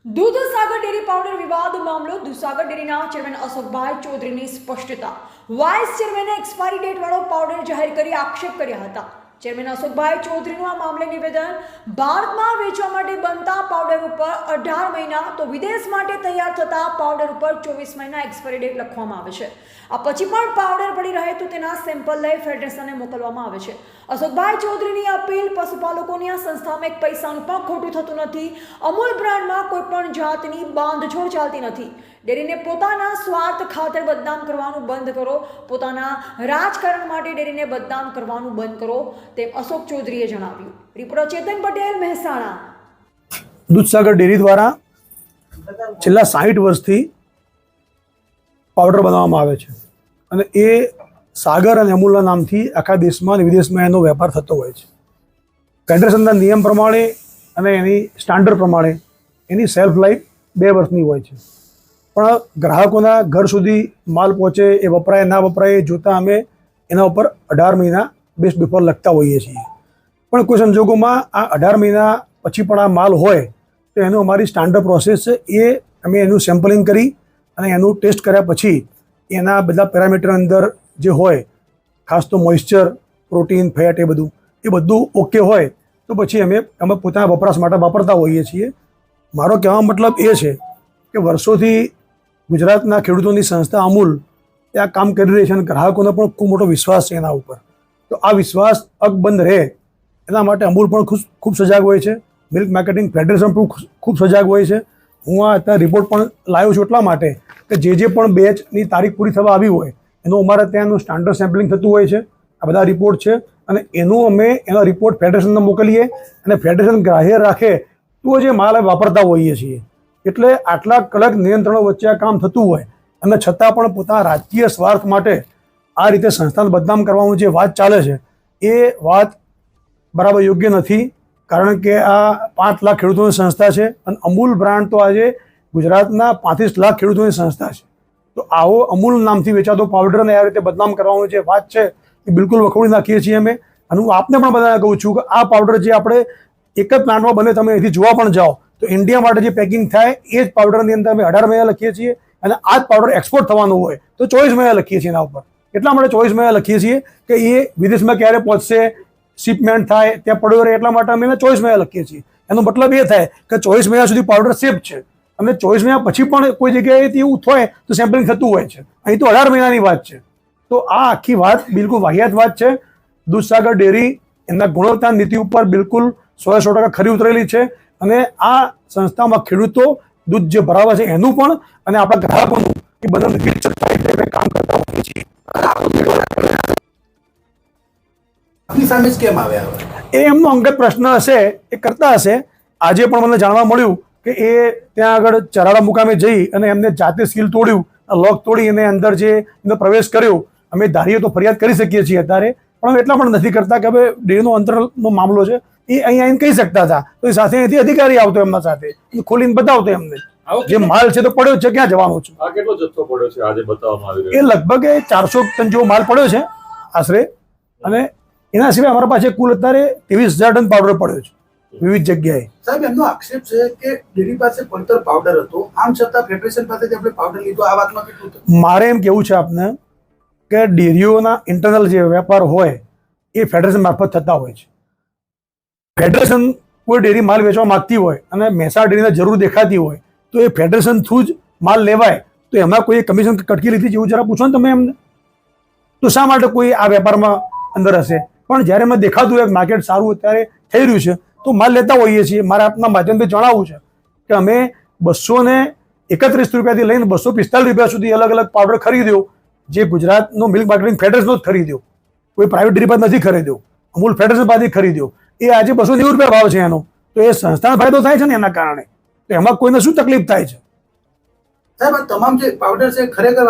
Dudhsagar dairy powder વિવાદ મામલો દૂધસાગર ડેરીના ચેરમેન અશોકભાઈ ચૌધરીની સ્પષ્ટતા. વાઇસ ચેરમેને એક્સપાયરી ડેટ વાળો પાવડર જાહેર કરી આક્ષેપ કર્યા હતા. ચેરમેન અશોકભાઈ ચૌધરીનું આ મામલે નિવેદન. ભારતમાં વેચવા માટે બનતા પાવડર ઉપર 18 મહિના તો વિદેશ માટે તૈયાર થતા પાવડર ઉપર 24 મહિના એક્સપાયરી ડેટ લખવામાં આવે છે. આ પછી પણ પાવડર પડી રહે તો તેના સેમ્પલ લઈ ફેડરેશનને મોકલવામાં આવે છે. અશોકભાઈ ચૌધરીની અપીલ. પશુપાલકોની આ સંસ્થામાં એક પૈસાનું પણ ખોટું થતું નથી. અમૂલ બ્રાન્ડમાં કોઈ પણ જાતની બાંધછોડ ચાલતી નથી. ડેરીને પોતાના સ્વાર્થ ખાતર બદનામ કરવાનું બંધ કરો. પોતાના રાજકારણ માટે ડેરીને બદનામ કરવાનું બંધ કરો, તેમ અશોક ચૌધરીએ જણાવ્યું. રિપોર્ટર ચેતન પટેલ, મહેસાણા. દૂધસાગર ડેરી દ્વારા છેલ્લા 60 વર્ષથી પાવડર બનાવવામાં આવે છે અને એ સાગર અને અમૂલના નામથી આખા દેશમાં અને વિદેશમાં એનો વેપાર થતો હોય છે. ફેડરેશનના નિયમ પ્રમાણે અને એની સ્ટાન્ડર્ડ પ્રમાણે એની સેલ્ફ લાઈફ 2 વર્ષની હોય છે. પણ ગ્રાહકોના ઘર સુધી માલ પહોંચે, એ વપરાય ના વપરાય એ જોતાં અમે એના ઉપર 18 મહિના બેસ્ટ બિફોર લખતા હોઈએ છીએ. પણ કોઈ સંજોગોમાં આ 18 મહિના પછી પણ આ માલ હોય તો એનું અમારી સ્ટાન્ડર્ડ પ્રોસેસ છે. એ અમે એનું સેમ્પલિંગ કરી અને એનું ટેસ્ટ કર્યા પછી એના બધા પેરામીટર અંદર જે હોય, ખાસ તો મોઇશ્ચર, પ્રોટીન, ફેટ, એ બધું ઓકે હોય તો પછી અમે પોતાના વપરાશ માટે વાપરતા હોઈએ છીએ. મારો કહેવાનો મતલબ એ છે કે વર્ષોથી ગુજરાતના ખેડૂતોની સંસ્થા અમૂલ એ આ કામ કરી રહી છે અને ગ્રાહકોનો પણ ખૂબ મોટો વિશ્વાસ છે એના ઉપર. તો આ વિશ્વાસ અકબંધ રહે એના માટે અમૂલ પણ ખૂબ સજાગ હોય છે. મિલ્ક માર્કેટિંગ ફેડરેશન પણ ખૂબ સજાગ હોય છે. હું આ અત્યારે રિપોર્ટ પણ લાવ્યો છું એટલા માટે કે જે પણ બેચની તારીખ પૂરી થવા આવી હોય એનું અમારે ત્યાંનું સ્ટાન્ડર્ડ સેમ્પલિંગ થતું હોય છે. આ બધા રિપોર્ટ છે અને એનો રિપોર્ટ ફેડરેશનને મોકલીએ અને ફેડરેશન ગ્રાહ્ય રાખે તો જે માલ વાપરતા હોઈએ છીએ. એટલે આટલા કડક નિયંત્રણો વચ્ચે આ કામ થતું હોય અને છતાં પણ પોતાના રાજકીય સ્વાર્થ માટે આ રીતે સંસ્થાને બદનામ કરવાનું જે વાત ચાલે છે એ વાત બરાબર યોગ્ય નથી. કારણ કે આ 5 લાખ ખેડૂતોની સંસ્થા છે અને અમૂલ બ્રાન્ડ તો આજે ગુજરાતના 35 લાખ ખેડૂતોની સંસ્થા છે. તો આવો અમૂલ નામથી વેચાતો પાવડરને આ રીતે બદનામ કરવાનું જે વાત છે એ બિલકુલ વખોડી નાખીએ છીએ અમે. અને હું આપને પણ બધાને કહું છું કે આ પાવડર જે આપણે એક જ પ્લાન્ટમાં બને, તમે અહીંથી જોવા પણ જાઓ તો ઇન્ડિયા માટે જે પેકિંગ થાય એ જ પાવડરની અંદર અમે 18 મહિના લખીએ છીએ અને આ જ પાવડર એક્સપોર્ટ થવાનું હોય તો 24 મહિના લખીએ છીએ એના ઉપર. એટલા માટે 24 મહિના લખીએ છીએ કે એ વિદેશમાં ક્યારે પહોંચશે, શિપમેન્ટ થાય, ત્યાં પડ્યો રહે, એટલા માટે અમે 24 મહિના લખીએ છીએ. એનો મતલબ એ થાય કે 24 મહિના સુધી પાવડર સેફ છે અને 24 મહિના પછી પણ કોઈ જગ્યાએથી એવું થાય તો સેમ્પલિંગ થતું હોય છે. અહીં તો 18 મહિનાની વાત છે. તો આ આખી વાત બિલકુલ વાહિયાત વાત છે. દૂધસાગર ડેરી એમના ગુણવત્તા નીતિ ઉપર બિલકુલ 100% ખરી ઉતરેલી છે અને આ સંસ્થામાં ખેડૂતો દૂધ જે ભરાવે છે એનું પણ અને આપણા ગ્રાહકોનું એ બધા કામ કરતા હોઈએ છીએ. એ એમનો અંગત પ્રશ્ન હશે, એ કરતા હશે. આજે પણ મને જાણવા મળ્યું કે એ ત્યાં આગળ ચરાડા મુકામે જઈ અને એમને જાતે સીલ તોડ્યું, લોક તોડી અને અંદર જે એનો પ્રવેશ કર્યો. અમે ધારીએ તો ફરિયાદ કરી શકીએ છીએ અત્યારે, પણ એટલા પણ નથી કરતા કે હવે ડેરીનો અંતરનો મામલો છે એ અહીં આવીને કહી શકતા હતા તો એ સાથે અહીંથી અધિકારી આવતો એમના સાથે ખોલીને બતાવતો એમને જે માલ છે તો પડ્યો છે, ક્યાં જવાનો છે. આ કેટલો જથ્થો પડ્યો છે આજે બતાવવામાં આવી રહ્યો? એ લગભગ 400 ટન જેવો માલ પડ્યો છે આશરે. અને એના સિવાય અમારા પાસે કુલ અત્યારે 23,000 ટન પાવડર પડ્યો છે વિવિધ જગ્યાએ. સાહેબ, એમનો આક્ષેપ છે કે ડેરી પાસે પડતર પાવડર હતો, આમ છતાં ફેડરેશન પાસેથી આપણે પાવડર લીધો. આ વાતમાં કેટલું? મારે એમ કેવું છે આપને કે ડેરીઓના ઇન્ટરનલ જે વેપાર હોય એ ફેડરેશન મારફત થતા હોય છે. ફેડરેશન કોઈ ડેરી માલ વેચવા માંગતી હોય અને મહેસાણા ડેરીને જરૂર દેખાતી હોય તો એ ફેડરેશન થ્રુ જ માલ લેવાય. તો એમાં કોઈ કમિશન કટકી લીધી જેવું જરા પૂછો ને તમે એમને. તો શા માટે કોઈ આ વેપારમાં અંદર હશે? પણ જ્યારે એમને દેખાતું હોય માર્કેટ સારું અત્યારે થઈ રહ્યું છે તો માલ લેતા હોઈએ છીએ. મારે આપના માધ્યમથી જણાવવું છે કે અમે 231 રૂપિયાથી લઈને 245 રૂપિયા સુધી અલગ અલગ પાવડર ખરીદ્યો જે ગુજરાતનો મિલ્ક માર્કેટિંગ ફેડરેશનનો જ ખરીદ્યો, કોઈ પ્રાઇવેટ ડેરી પાસે નથી ખરીદ્યો, અમૂલ ફેડરેશન પાસેથી ખરીદ્યો. એ આજે 290 રૂપિયા ભાવ છે એનો. તો એ સંસ્થાનો ફાયદો થાય છે ને એના કારણે. તો એમાં કોઈને શું તકલીફ થાય છે? સાહેબ, તમામ જે પાવડર છે ખરેખર